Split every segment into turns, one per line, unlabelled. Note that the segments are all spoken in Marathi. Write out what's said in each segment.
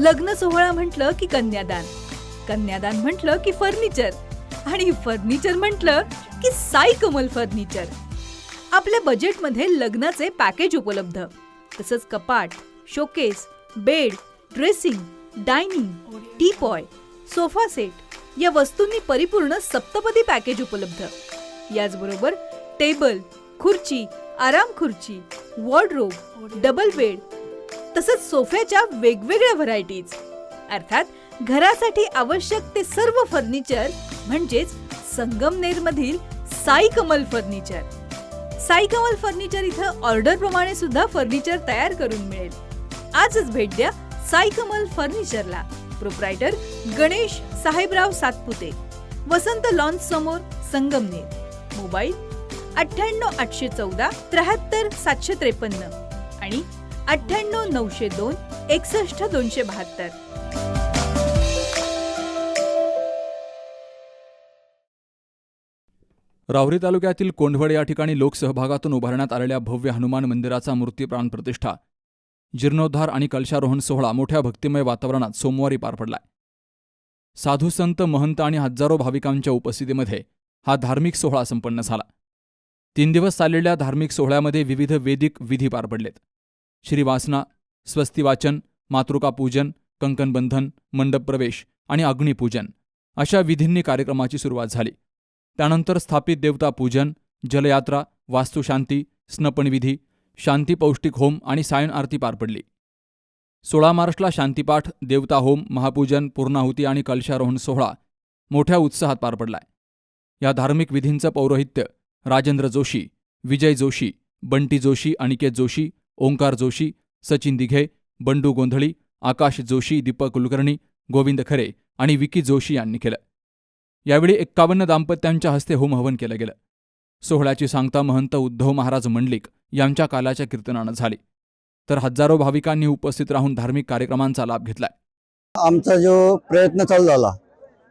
लग्न सोहळा म्हटलं की कन्यादान, कन्यादान म्हटलं की फर्निचर आणि फर्निचर म्हटलं की साई कमल फर्निचर. आपल्या बजेटमध्ये लग्नाचे पॅकेज उपलब्ध, तसंच कपाट, showcase, bed, dressing, dining, teapoy, sofa set या वस्तूंनी परिपूर्ण सप्तपदी पॅकेज उपलब्ध. याचबरोबर टेबल, खुर्ची, आराम खुर्ची, वॉर्डरोब, डबल बेड तसंच सोफ्याच्या वेगवेगळ्या व्हरायटीज. अर्थात घरासाठी आवश्यक ते सर्व फर्निचर म्हणजेच संगमनेरमधील साई कमल फर्निचर. साई कमल फर्निचर इथं ऑर्डर प्रमाणे सुद्धा फर्निचर तयार करून मिळेल. आजच भेट द्या साई कमल फर्निचरला. प्रोप्रायटर गणेश साहेबराव सातपुते, वसंत लॉन्स समोर, संगमनेर. मोबाईल 98 814 73 753 आणि 98 902 61 272.
राहुरी तालुक्यातील कोंढवड या ठिकाणी लोकसहभागातून उभारण्यात आलेल्या भव्य हनुमान मंदिराचा मूर्ती प्राण प्रतिष्ठा, जीर्णोद्धार आणि कलशारोहण सोहळा मोठ्या भक्तिमय वातावरणात सोमवारी पार पडलाय. साधू संत महंत आणि हजारो भाविकांच्या उपस्थितीमध्ये हा धार्मिक सोहळा संपन्न झाला. 3 दिवस चाललेल्या धार्मिक सोहळ्यामध्ये विविध वेदिक विधी पार पडलेत. श्रीवासना, स्वस्ती वाचन, मातृका पूजन, कंकणबंधन, मंडप प्रवेश आणि अग्निपूजन अशा विधींनी कार्यक्रमाची सुरुवात झाली. त्यानंतर स्थापित देवता पूजन, जलयात्रा, वास्तुशांती, स्नपनविधी, शांती पौष्टिक होम आणि सायन आरती पार पडली. 16 मार्चला शांतीपाठ, देवता होम, महापूजन, पूर्णाहुती आणि कलशारोहण सोहळा मोठ्या उत्साहात पार पडलाय. या धार्मिक विधींचं पौरोहित्य राजेंद्र जोशी, विजय जोशी, बंटी जोशी, अनिकेत जोशी, ओंकार जोशी, सचिन दिघे, बंडू गोंधळी, आकाश जोशी, दीपक कुलकर्णी, गोविंद खरे आणि विकी जोशी यांनी केलं. यावेळी 51 दाम्पत्यांच्या हस्ते होमहवन केलं गेलं. सोहळ्याची सांगता महंत उद्धव महाराज मंडलिक यांच्या कालाच्या कीर्तनानं झाली. तर हजारो भाविकांनी उपस्थित राहून धार्मिक कार्यक्रमांचा लाभ घेतलाय.
आमचा जो प्रयत्न चालू झाला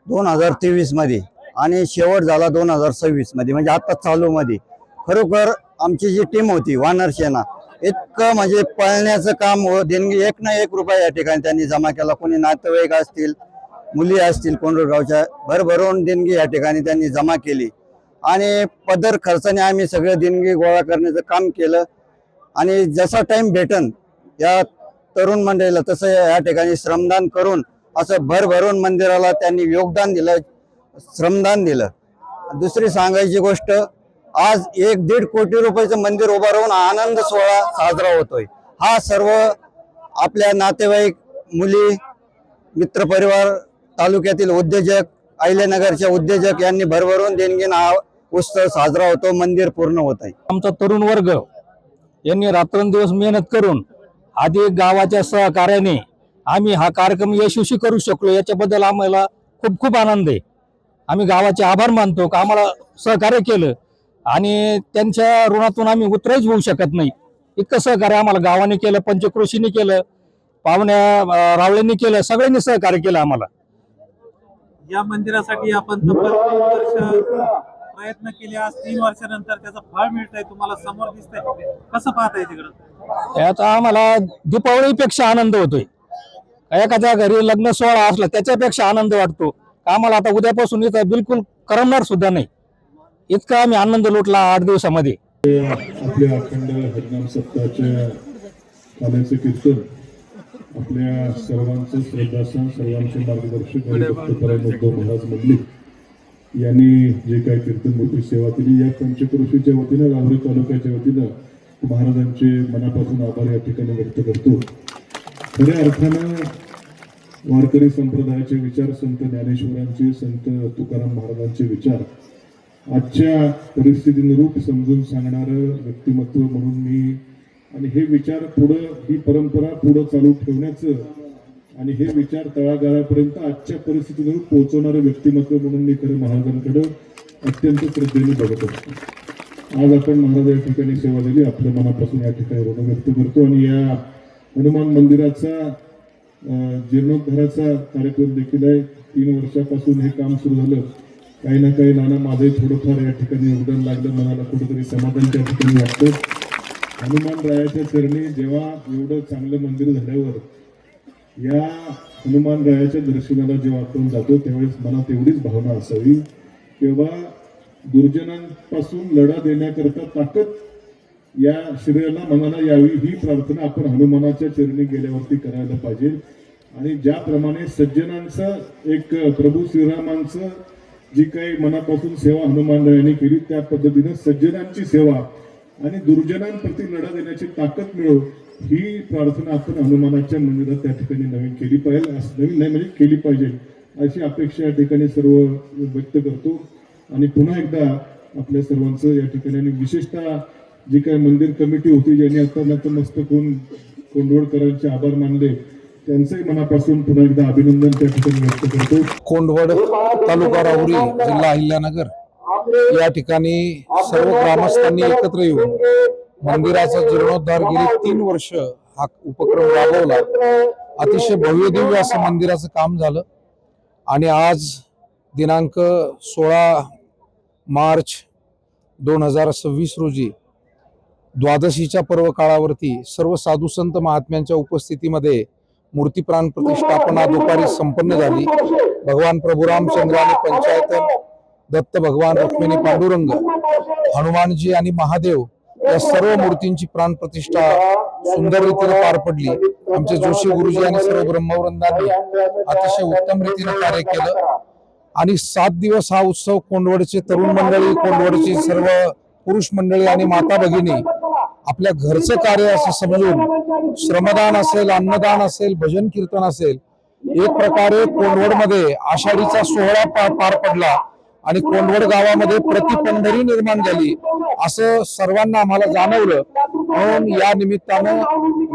2023 मध्ये आणि शेवट झाला 2026 मध्ये, म्हणजे आता चालू मध्ये, खरोखर आमची जी टीम होती वानर सेना इतकं म्हणजे पळण्याचं काम देणगी 1 ना 1 रुपया या ठिकाणी त्यांनी जमा केला. कोणी नातेवाईक असतील, मुली असतील, कोंढरगावच्या भरभरून देणगी या ठिकाणी त्यांनी जमा केली आणि पदर खर्चाने आम्ही सगळं देणगी गोळा करण्याचं काम केलं. आणि जसा टाइम भेटन या तरुण मंडळीला तसं या ठिकाणी श्रमदान करून असं भरभरून मंदिराला त्यांनी योगदान दिलं, श्रमदान दिलं. दुसरी सांगायची गोष्ट, आज 1-1.5 कोटी रुपयाचं मंदिर उभं राहून आनंद सोहळा साजरा होतोय. हा सर्व आपल्या नातेवाईक, मुली, मित्रपरिवार, तालुक्यातील उद्योजक, अहिल्यानगरचे उद्योजक यांनी भरभरून देणगीनं हा उत्सव साजरा होतो, मंदिर पूर्ण होत आहे.
आमचा तरुण वर्ग यांनी रात्रंदिवस मेहनत करून आधी गावाच्या सहकार्याने आम्ही हा कार्यक्रम यशस्वी करू शकलो, याच्याबद्दल आम्हाला खूप खूप आनंद आहे. आम्ही गावाचे आभार मानतो का आम्हाला सहकार्य केलं आणि त्यांच्या ऋणातून आम्ही उतरायच होऊ शकत नाही. इतकं सहकार्य आम्हाला गावाने केलं, पंचक्रोशीने केलं, पाहुण्या रावळ्यांनी केलं, सगळ्यांनी सहकार्य केलं आम्हाला.
या मंदिरासाठी आपण तब्बल 3 वर्ष प्रयत्न केले. आज 3 वर्षानंतर त्याचं फळ मिळतंय, तुम्हाला समोर दिसतंय. कसं पाहताय तिकडं?
यात आम्हाला दीपावलीपेक्षा आनंद होतोय. एखाद्या घरी लग्न सोहळा असला त्याच्यापेक्षा आनंद वाटतो. आम्हाला आता उद्यापासून इथं बिलकुल करमणार सुद्धा नाही, इतका आम्ही आनंद लुटला 8 दिवसामध्ये.
आपल्या अखंड हरिनाम सप्ताहाच्या काल्याचे कीर्तन आपल्या सर्वांचं श्रद्धास्थान, सर्वांचे मार्गदर्शक उद्धव महाराज मंडलिक यांनी जे काही कीर्तनमूर्ती सेवा केली, या पंचक्रोशीच्या वतीनं, राहुरी तालुक्याच्या वतीनं महाराजांचे मनापासून आभार या ठिकाणी व्यक्त करतो. खऱ्या अर्थानं वारकरी संप्रदायाचे विचार, संत ज्ञानेश्वरांचे, संत तुकाराम महाराजांचे विचार आजच्या परिस्थितीनुरूप समजून सांगणारं व्यक्तिमत्व म्हणून मी, आणि हे विचार पुढं, ही परंपरा पुढं चालू ठेवण्याचं आणि हे विचार तळागाळापर्यंत आजच्या परिस्थितीनुरूप पोहोचवणारं व्यक्तिमत्व म्हणून मी खरं महाराजांकडे अत्यंत श्रद्धेने बघत असतो. आज आपण महाराज या ठिकाणी सेवा दिली, आपल्या मनापासून या ठिकाणी ऋण व्यक्त करतो. आणि या हनुमान मंदिराचा जीर्णोद्धाराचा कार्यक्रम देखील आहे. 3 वर्षापासून हे काम सुरू झालं. काही ना काही नाना माझंही थोडंफार या ठिकाणी योगदान लागलं. मनाला कुठेतरी समाधान त्या ठिकाणी वाटतं. हनुमान रायाच्या चरणी जेव्हा एवढं चांगलं मंदिर झाल्यावर या हनुमानरायाच्या दर्शनाला जेव्हा आपण जातो त्यावेळेस मनात एवढीच भावना असावी तेव्हा दुर्जनांपासून लढा देण्याकरता ताकद या शरीराला मनाला यावी ही प्रार्थना आपण हनुमानाच्या चरणी गेल्यावरती करायला पाहिजे. आणि ज्याप्रमाणे सज्जनांचं एक प्रभू श्रीरामांचं जी काही मनापासून सेवा हनुमानरायांनी केली त्या पद्धतीने सज्जनांची सेवा आणि दुर्जनांप्रती लढा देण्याची ताकद मिळो ही प्रार्थना आपण हनुमानाच्या मंदिरात त्या ठिकाणी नवीन केली पाहिजे. नवीन नाही म्हणजे केली पाहिजे अशी अपेक्षा या ठिकाणी सर्व व्यक्त करतो. आणि पुन्हा एकदा आपल्या सर्वांचं या ठिकाणी आणि विशेषतः जी काही मंदिर कमिटी होती ज्यांनी आता नतमस्तक होऊन कोंडवडकरांचे आभार मानले त्यांचंही मनापासून पुन्हा एकदा अभिनंदन त्या ठिकाणी व्यक्त करतो.
कोंढवड तालुका राहुरी जिल्हा अहिल्यानगर या ठिकाणी सर्व ग्रामस्थांनी एकत्र येऊन मंदिराचा जीर्णोद्धार गेली 3 वर्ष हा उपक्रम राबवला. अतिशय भव्य दिव्य असं मंदिराचं काम झालं आणि आज दिनांक 16 मार्च 2026 रोजी द्वादशीच्या पर्व काळावरती सर्व साधू संत महात्म्यांच्या उपस्थितीमध्ये मूर्ती प्राण प्रतिष्ठापना दुपारी संपन्न झाली. भगवान प्रभू रामचंद्र आणि पंचायतन दत्त भगवान रुक्मिणी पांडुरंग हनुमानजी आणि महादेव या सर्व मूर्तींची प्राण प्रतिष्ठा सुंदर रीतीने पार पडली. आमचे जोशी गुरुजी आणि सर्व ब्रह्मवृंदांनी अतिशय उत्तम रीतीने कार्य केलं आणि 7 दिवस हा उत्सव कोंढवडचे तरुण मंडळी कोंढवडची सर्व पुरुष मंडळी आणि माता भगिनी आपल्या घरचं कार्य असं समजून श्रमदान असेल अन्नदान असेल भजन कीर्तन असेल एक प्रकारे कोंढवडमध्ये आषाढीचा सोहळा पार पडला आणि कोंढवड गावामध्ये प्रतिपंढरी निर्माण झाली असं सर्वांना आम्हाला जाणवलं. म्हणून या निमित्तानं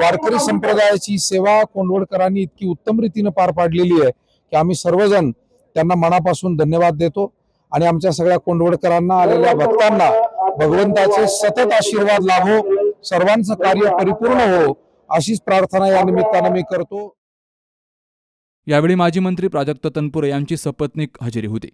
वारकरी संप्रदायाची सेवा कोंढवडकरांनी इतकी उत्तम रीतीने पार पाडलेली आहे की आम्ही सर्वजण त्यांना मनापासून धन्यवाद देतो आणि आमच्या सगळ्या कोंढवडकरांना आलेल्या भक्तांना भगवंताचे सतत आशीर्वाद लाभो सर्वांचं कार्य परिपूर्ण हो अशीच प्रार्थना या निमित्तानं मी करतो.
यावेळी माजी मंत्री प्राजक्त तनपुरे यांची सपत्नीक हजेरी होती.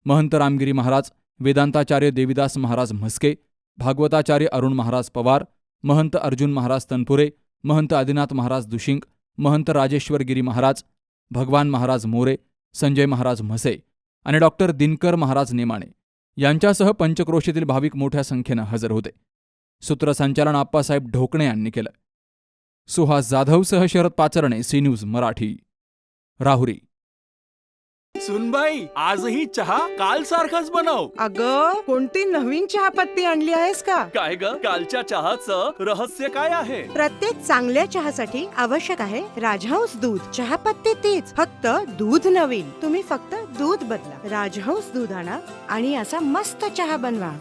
महंत रामगिरी महाराज, वेदांताचार्य देविदास महाराज म्हस्के, भागवताचार्य अरुण महाराज पवार, महंत अर्जुन महाराज तनपुरे, महंत आदिनाथ महाराज दुशिंग, महंत राजेश्वर गिरी महाराज, भगवान महाराज मोरे, संजय महाराज म्हसे आणि डॉक्टर दिनकर महाराज नेमाणे यांच्यासह पंचक्रोशीतील भाविक मोठ्या संख्येनं हजर होते. सूत्रसंचालन आप्पासाहेब ढोकणे यांनी केलं. सुहास जाधवसह शरद पाचरणे, सी न्यूज मराठी, राहुरी.
सुनबाई आजही चहा काल सारखाच बनव.
अगं कोणती नवीन चहापत्ती आणली आहेस का?
काय ग कालच्या चहाचं रहस्य काय आहे?
प्रत्येक चांगल्या चहासाठी आवश्यक आहे राजहंस दूध. चहापत्ती तीच, फक्त दूध नवीन. तुम्ही फक्त दूध बदला. राजहंस दूध आणा आणि असा मस्त चहा बनवा.